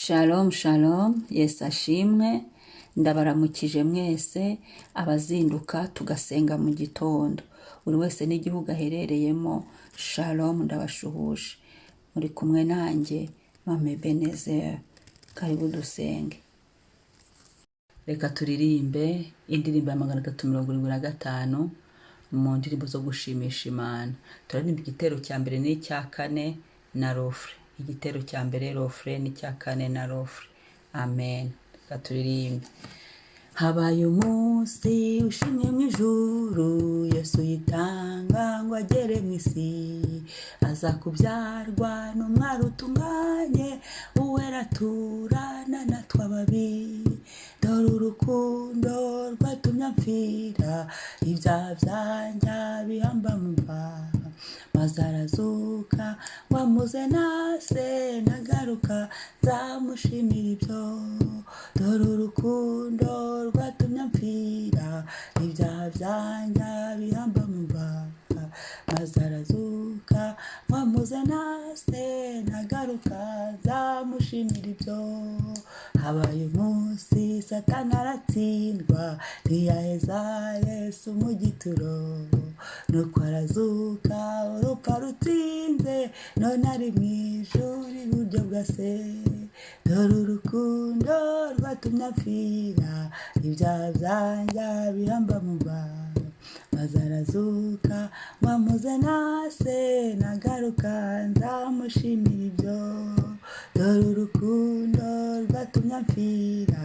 Shalom shalom, Yesu ashimwe, ndabaramukije mwese abazinduka tugasenga mu gitondo, buri wese n'igihugu aherereyemo. Shalom, ndabashuhuje, muri kumwe nanjye Mame Ebenezer. Karibu dusenge. Reka turirimbe indirimbo ya 375 mu ndirimbo zo gushimisha Imana. Turaririmba igitero cya mbere n'icya kane na rofre. Igitero cya mbere rofre n'icya kane na rofre. Amen. Reka turirimbe. Habaye umunsi ushimye mu ijuru, Yesu yitanga ngo agere mu isi, aza kubyarwa n'umwari utunganye, uwera aturana natwe ababi. Dore urukundo rwatumye amfira, ibyaha byanjye bihamba mu mva, maze arazuka wamuze nase nagaruka, nzamushimira ibyo. Dore urukundo rwatumye amfira, ibyaha byanjye bihamba mu mva, maze arazuka wamuze nase nagaruka, nzamushimira ibyo. Habaye umunsi Satani aratsindwa, ntiyaheza Yesu mu gituro, nuko arazuka urupfu rutsinze, none ari mu ijuru iburyo bwa Se. Dore urukundo rwatumye amfira, ibyaha byanjye bihamba mu mva, maze arazuka wamuze nase nagaruka, nzamushimira ibyo. Dore urukundo rwatumye amfira,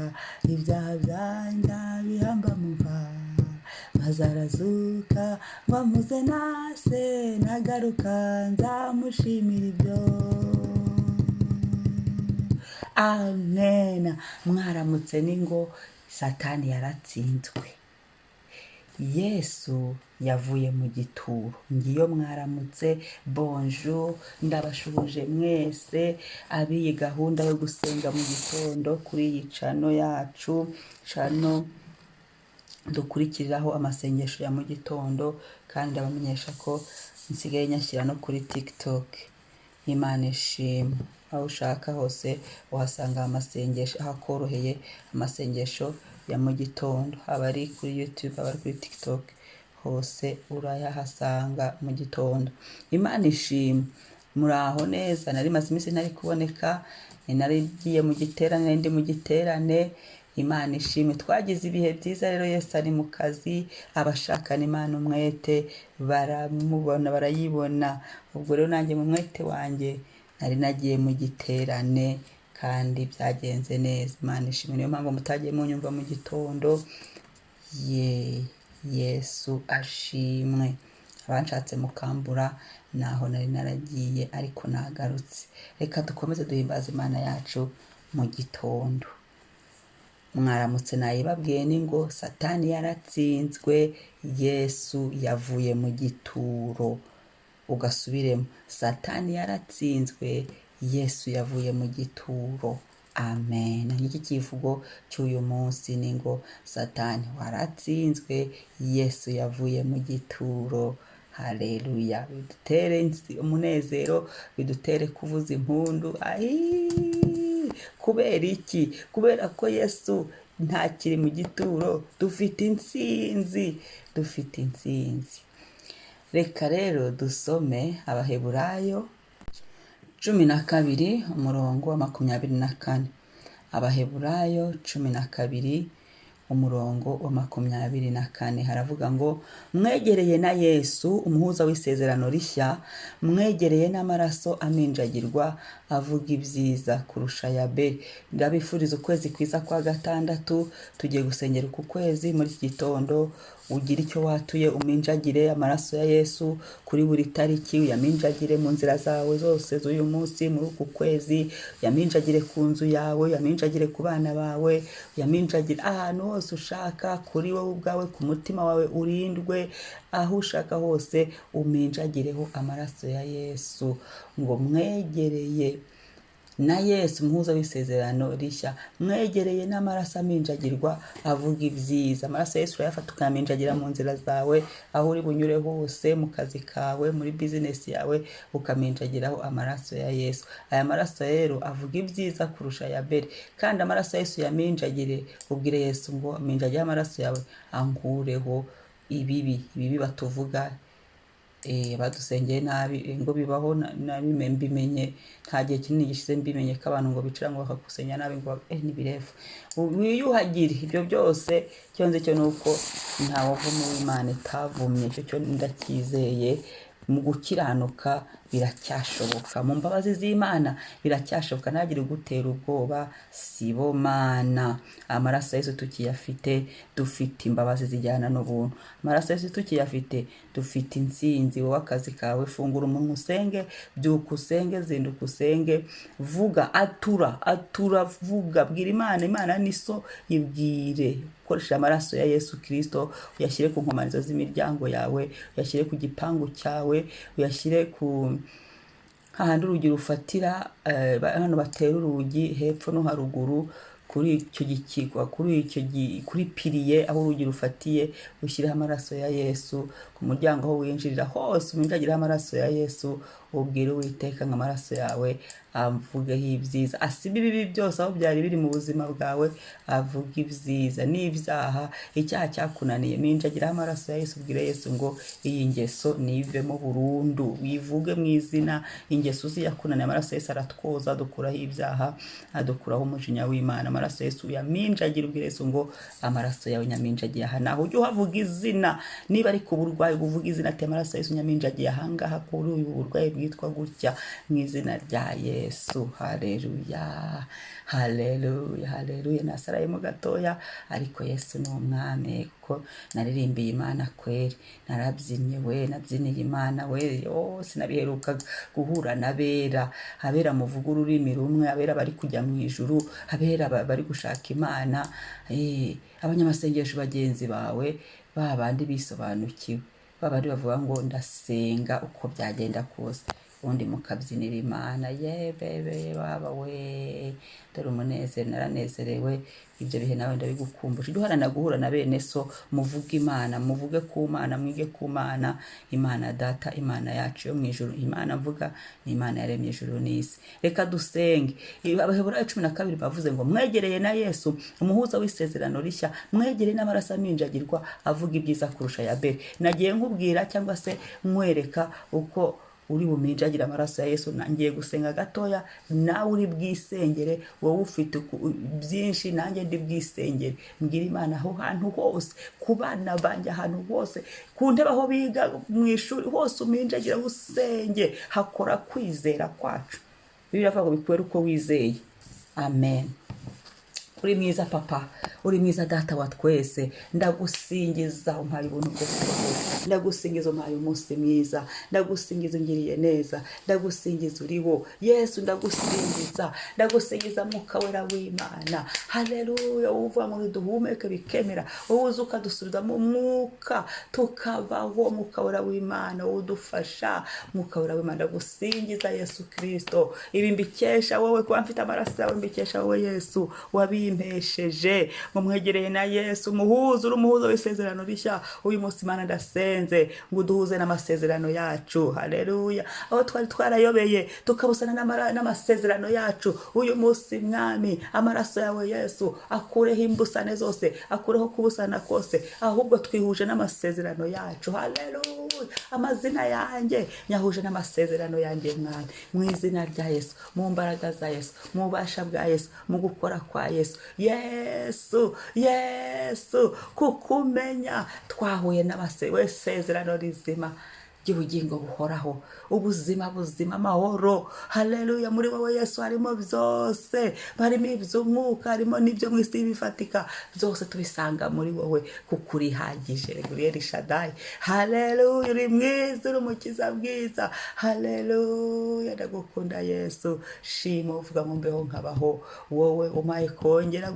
ibyaha byanjye bihamba mu mva, maze arazuka wamuze nase nagaruka, nzamushimira ibyo. Amen. Mwaramutse ningo Satani yaratsinzwe, Yesu yavuye mu gituro. Ngiyo mwaramutse, bonjour, ndabashuhuje mwese abiyi gahunda yo gusenga mu gitondo kuri iyi cano yacu, cano dukurikiriraho amasengesho ya mu gitondo, kandi ndabamenyesha ko nsigaye nyashyira no kuri TikTok. Imana ishimwe. Aho ushaka hose uhasanga amasengesho, aho akoroheye amasengesho ya mu gitondo, haba ari kuri YouTube, haba ari kuri TikTok, hose urayahasanga mu gitondo. Imana ishimwe. Muraho neza? Nari maze iminsi ntari kuboneka, narigiye mu giterane, ndi mu giterane. Imana ishimwe. Twagize ibihe byiza rero. Yesu ari mu kazi, abashakana Imana umwete baramubona, barayibona. Ubwo rero nanjye mu mwete wanjye nari nagiye mu giterane kandi byagenze neza. Imana ishimwe. Niyo mpamvu mutagiye munyumva mu gitondo. Yesu ashimwe. Abanshatse mukambura naho nari naragiye, ariko nagarutse. Reka dukomeze duhimbaza Imana yacu mu gitondo. Mwaramutse, nayibabwiye ningo Satani yaratsinzwe, Yesu yavuye mu gituro. Ugasubiremo, Satani yaratsinzwe, Yesu yavuye mu gituro. Amen. Iki kivugo cy'uyu munsi ningo Satani waratsinzwe, Yesu yavuye mu gituro. Haleluya. Bidutere umunezero, bidutere kuvuza impundu. Kubera iki? Kubera ko Yesu ntakiri mu gituro. Dufite intsinzi, dufite intsinzi. Reka rero dusome Abaheburayo 12 umurongo wa 24. Abaheburayo 12 umurongo wa 24 haravuga ngo, mwegereye na Yesu umuhuza w'isezerano rishya, mwegereye n'amaraso aminjagirwa avuga ibyiza kurusha ya Abeli. Ndabifuriza ukwezi kwiza kwa gatandatu. Tugiye gusengera uku kwezi. Muri iki gitondo ugira icyo watuye, uminjagire amaraso ya Yesu kuri buri tariki, uyaminjagire mu nzira zawe zose z'uyu munsi muri uku kwezi, uyaminjagire ku nzu yawe, uyaminjagire ku bana bawe, uyaminjagire ahantu hose ushaka, kuri wowe ubwawe, ku mutima wawe urindwe, aho ushaka hose uminjagireho amaraso ya Yesu. Ngo mwegereye na Yesu umuhuza w'isezerano rishya, mwegereye n'amaraso aminjagirwa avuga ibyiza. Amaraso ya Yesu urayafata ukayaminjagira mu nzira zawe, aho uri bunyure hose, mu kazi kawe, muri bizinesi yawe, ukaminjagiraho amaraso ya Yesu. Aya maraso rero avuga ibyiza kurusha ya mbere, kandi amaraso ya Yesu yaminjagire, ubwire Yesu ngo minjagire amaraso yawe ankureho ibibi batuvuga, badusengeye nabi ngo bibaho mbimenye, nta gihe kinini gishize mbimenye ko abantu ngo bicara ngo bakakusenya nabi ngo nibirefu. Wiyuhagire ibyo byose, cyonze cyo nuko nta wavumo w'Imana itavumye, cyo ndakizeye. Mu gukiranuka biracyashoboka, mu mbabazi z'Imana biracyashoboka, ntagire gutera ubwoba, sibo mana. Amaraso ya Yesu tukiyafite, dufite imbabazi zijyana n'ubuntu. Amaraso ya Yesu tukiyafite, dufite intsinzi. Wowe akazi kawe, fungura umunwa usenge, byuka usenge, zinduka usenge, vuga, atura, vuga, bwira Imana. Imana ni so, ibwire. Ukoresha amaraso ya Yesu Kristo, uyashyire ku nkomanizo z'imiryango yawe, uyashyire ku gipangu cyawe, uyashyire ku hahandi urugi rufatira, hano batera urugi hepfo no haruguru, kuri icyo gikigwa, kuri piliye aho urugi rufatiye, ushyiraho amaraso ya Yesu. Ku muryango aho winjirira hose uminjagiraho amaraso ya Yesu, ubwire Uwiteka ngo amaraso yawe avugeho ibyiza, asibe ibibi byose aho byari biri mu buzima bwawe, avuga ibyiza. N'ibyaha, icyaha cyakunaniye, minjagiraho amaraso ya Yesu, ubwire Yesu ngo iyi ngeso nivemo burundu. Wivuge mu izina ingeso ziyakunaniye, amaraso ya Yesu aratwoza, adukuraho ibyaha, adukuraho umujinya w'Imana. Amaraso ya Yesu yaminjagira, ubwire Yesu ngo amaraso yawe nyaminjagiye aha naho. Ujye uhavuga izina, niba ari ku burwayi uvuga izina, ati amaraso ya Yesu nyaminjagiye ahangaha kuri uyu burwayi bwitwa gutya, mu izina rya Yesu. Haleluya, haleluya, haleluya. Nasarayemo gatoya, ariko Yesu ni umwami, kuko naririmbiye Imana kweri, narabyinnye we, nabyiniye Imana we. Sinabiheruka guhura n'abera, abera muvuga ururimi rumwe, abera bari kujya mu ijuru, abera bari gushaka Imana, abanyamasengesho bagenzi bawe, babandi bisobanukiwe, babandi bavuga ngo ndasenga uko byagenda kose, ubundi mukabyinira Imana. Bebe baba we, dore umunezero, naranezerewe. Ibyo bihe nawe ndabigukumbuje. Duharana guhura na bene so, muvuge Imana, muvuge ku Mana, mwige ku Mana. Imana Data, Imana yacu yo mu ijuru. Imana mvuga ni Imana yaremye ijuru n'isi. Reka dusenge. Abaheburayo 12 bavuze ngo mwegereye na Yesu umuhuza w'isezerano rishya, mwegereye n'amaraso aminjagirwa avuga ibyiza kurusha ya mbere. Nagiye nkubwira cyangwa se nkwereka uko uri buminjagira amaraso ya Yesu. Nangiye gusenga gatoya, nawe uri bwisengere. Wowe ufite byinshi, nanjye ndi bwisengere. Mbwira Imana aho hantu hose, ku bana banjye ahantu hose, ku ntebe aho biga mu ishuri hose, uminjagira usenge. Hakora kwizera kwacu. Bibiliya ivuga ngo bikwere uko wizeye. Amen. Uri mwiza Papa, uri mwiza Data wa twese. Ndagusingiza umpaye ubuntu bwo kubaho, ndagusingiza umpaye umunsi mwiza, ndagusingiza ungiriye neza, ndagusingiza uriho Yesu, ndagusingiza Mwuka Wera w'Imana. Haleluya. Uvuga ngo duhumeke bikemera, uza ukadusubiza mu mwuka tukabaho. Mwuka Wera w'Imana udufasha, Mwuka Wera w'Imana. Ndagusingiza Yesu Kristo, ibi mbikesha wowe, kuba mfite amaraso yawe, mbikesha wowe Yesu wabimpesheje. Mumwegereye na Yesu umuhuza, uri umuhuza w'isezerano rishya. Uyu munsi Imana ndasenze ngo uduhuze n'amasezerano yacu. Haleluya. Aho twari twarayobeye tukabusana n'amasezerano yacu, uyu munsi Mwami amaraso yawe Yesu akureho imbusane zose, akureho kubusana kose, ahubwo twihuje n'amasezerano yacu. Haleluya. Amazina yanjye nyahuje n'amasezerano yanjye Mwami, mu izina rya Yesu, mu mbaraga za Yesu, mu bubasha bwa Yesu, mu gukora kwa Yesu. Yesu, kukumenya twahuye n'amasezerano rizima ry'ubugingo buhoraho, ubuzima buzima, amahoro. Haleluya. Muri wowe Yesu harimo byose, harimo iby'umwuka, harimo n'ibyo mu isi bifatika, byose tubisanga muri wowe, kuko urihagije. El Shaddai. Haleluya. Uri mwiza, uri umukiza bwiza. Haleluya. Ndagukunda Yesu. Shima uvuga ngo mbeho nkabaho, wowe umaye kongera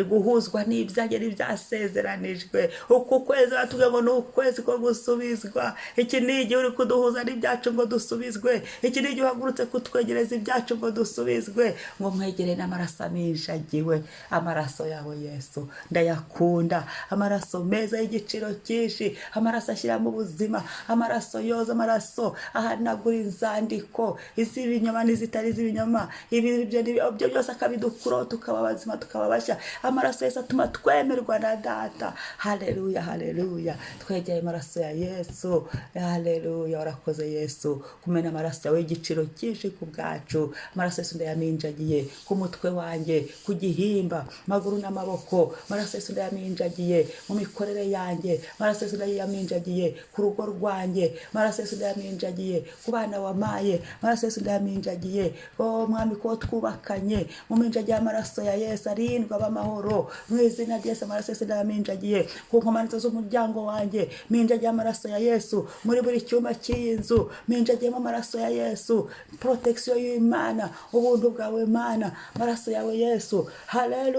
guhuzwa n'ibyanjye n'ibyasezeranijwe. Uku kwezi batubwira ngo ni ukwezi ko gusubizwa. Iki ni ni igihe uri kuduhuza n'ibyacu ngo dusubizwe, iki ni igihe uhagurutse kutwegereza ibyacu ngo dusubizwe, ngo mwegere n'amaraso aminjagiwe, amaraso yawe Yesu ndayakunda, amaraso meza y'igiciro cyinshi, amaraso ashyiramo ubuzima, amaraso yoza, amaraso ahanagura inzandiko iz'ibinyoma n'izitari iz'ibinyoma, ibyo byose akabidukuraho tukaba bazima tukaba bashya. Amaraso Yesu atuma twemerwa na Data. Haleluya, haleluya, twegeye amaraso ya Yesu. Haleluya, warakoze Yesu kumena amaraso yawe y'igiciro cyinshi ku bwacu. Amaraso Yesu ndayaminjagiye ku mutwe wanjye, ku gihimba, maguru n'amaboko. Amaraso Yesu ndayaminjagiye mu mikorere yanjye. Amaraso Yesu ndayaminjagiye ku rugo rwanjye. Amaraso Yesu ndayaminjagiye ku bana wamaye. Amaraso Yesu ndayaminjagiye Mwami ko twubakanye, mu minjagiye amaraso ya Yesu arindwa b'amahoro mu izina rya Yesu. Amaraso Yesu ndayaminjagiye ku nkomanizo z'umuryango wanjye, minjagiye amaraso ya Yesu muri buri cyumba cy'inzu, minjagiyemo amaraso ya Yesu, protection y'Imana, ubuntu bwawe Mana, amaraso yawe Yesu.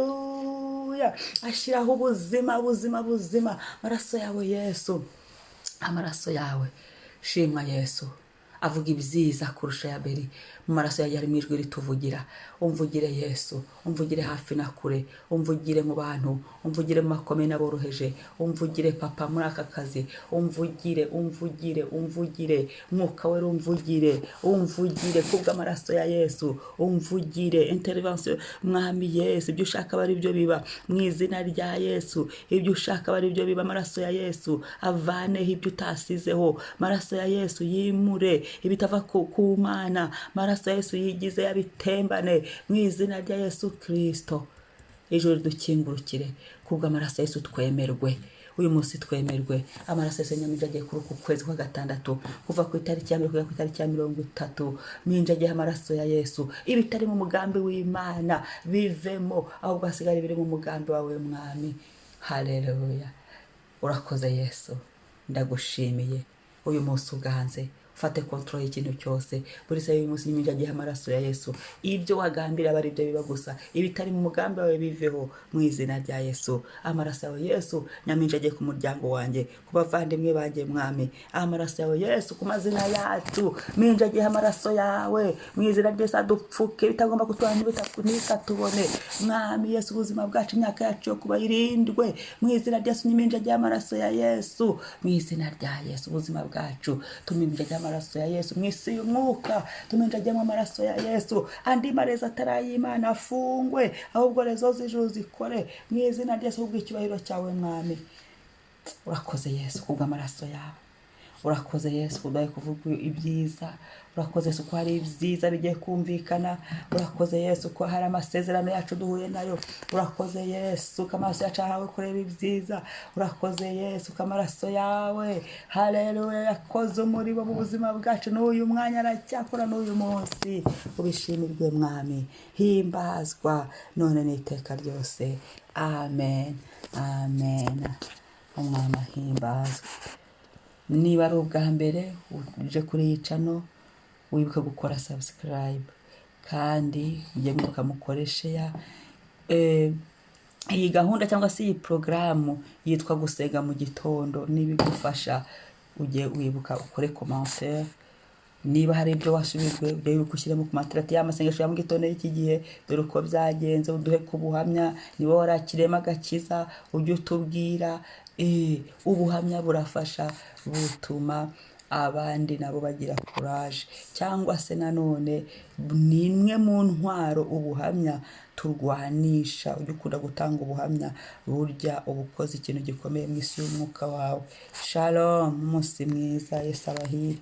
Haleluya, ashyiraho ubuzima, ubuzima, ubuzima, amaraso yawe Yesu, amaraso yawe. Shimwa Yesu, avuga ibyiza kurusha ya Beri. Mu maraso yawe harimo ijwi rituvugira. Umvugire Yesu, umvugire hafi na kure, umvugire mu bantu, umvugire mu makomeye n'aboroheje, umvugire Papa muri aka kazi, umvugire, umvugire, umvugire Mwuka wera, umvugire, umvugire kubw'amaraso ya Yesu, umvugire intervention Mwami Yesu. Ibyo ushaka bari byo biba mu izina rya Yesu, ibyo ushaka bari byo biba. Amaraso ya Yesu avaneho ibyo utasizeho, amaraso ya Yesu yimure ibitava ku Mana, amaraso ya Yesu yigize yabitembane mu izina rya Yesu Kristo. Ijuru dukingurukire kubw'amaraso ya Yesu, twemerwe uyu munsi, twemerwe. Amaraso Yesu nyaminjagiye kuri uku kwezi kwa gatandatu, kuva ku itariki ya 20 kugera ku itariki ya 30, minjagiye amaraso ya Yesu. Ibitari mu mugambi w'Imana bivemo, ahubwo hasigare biri mu mugambi wawe Mwami. Haleluya, urakoze Yesu, ndagushimiye. Uyu munsi uganze, ufate control y'ikintu cyose. Buri sayo uyu munsi nyiminjagiye amaraso ya Yesu. Ibyo wagambira bari byo biba gusa, ibitari mu mugambi wawe biveho mu izina rya Yesu. Amaraso yawe Yesu nyaminjagiye ku muryango wanjye, ku bavandimwe banjye Mwami. Amaraso yawe Yesu ku mazina yacu, minjagiye amaraso yawe mu izina rya Yesu. Adupfuke bitagomba kutubana n'ibitatubone Mwami Yesu. Ubuzima bwacu, imyaka yacu yo kuba irindwe mu izina rya Yesu. Nyiminjagiye amaraso ya Yesu mu izina rya Yesu. Ubuzima bwacu tuminjagiye amaraso ya Yesu. Mwisi y'umwuka tuminjagiyemo amaraso ya Yesu. Andi mareza ataray'Imana afungwe, ahubwo rezo z'ijuru zikore mu izina rya Yesu. Ubw'icyubahiro cyawe Mwami. Urakoze Yesu kubw'amaraso yawe. Urakoze Yesu kudaye kuvuga ibyiza. Urakoze Yesu ko hari ibyiza bigiye kumvikana. Urakoze Yesu ko hari amasezerano yacu duhuye nayo. Urakoze Yesu ko amaraso yacu ahawe kureba ibyiza. Urakoze Yesu ko amaraso yawe, haleluya, yakoze umurimo mu buzima bwacu n'uyu mwanya aracyakora n'uyu munsi. Ubishimirwe Mwami, himbazwa none n'iteka ryose. Amen, amen. Umwami himbazwa. Niba ari ubwa mbere uje kuri iyi channel, wibuke gukora subscribe kandi ujye mukamukoresha iyi gahunda cyangwa se iyi programu yitwa gusenga mu gitondo. Nibigufasha ujye wibuka ukore commentaire. Niba hari ibyo wasubijwe ujye wibukushyira mu commentaire ati amasengesho ya mu gitondo y'iki gihe dore uko byagenze, uduhe kubuhamya. Niba warakirema agakiza ujye utubwira. Ubuhamya burafasha, butuma abandi nabo bagira courage. Cyangwa se nanone ni imwe mu ntwaro ubuhamya turwanisha. Ujye ukunda gutanga ubuhamya, burya ubukoze ikintu gikomeye mu isi y'umwuka wawe. Shalom, umunsi mwiza, Yesu abahire.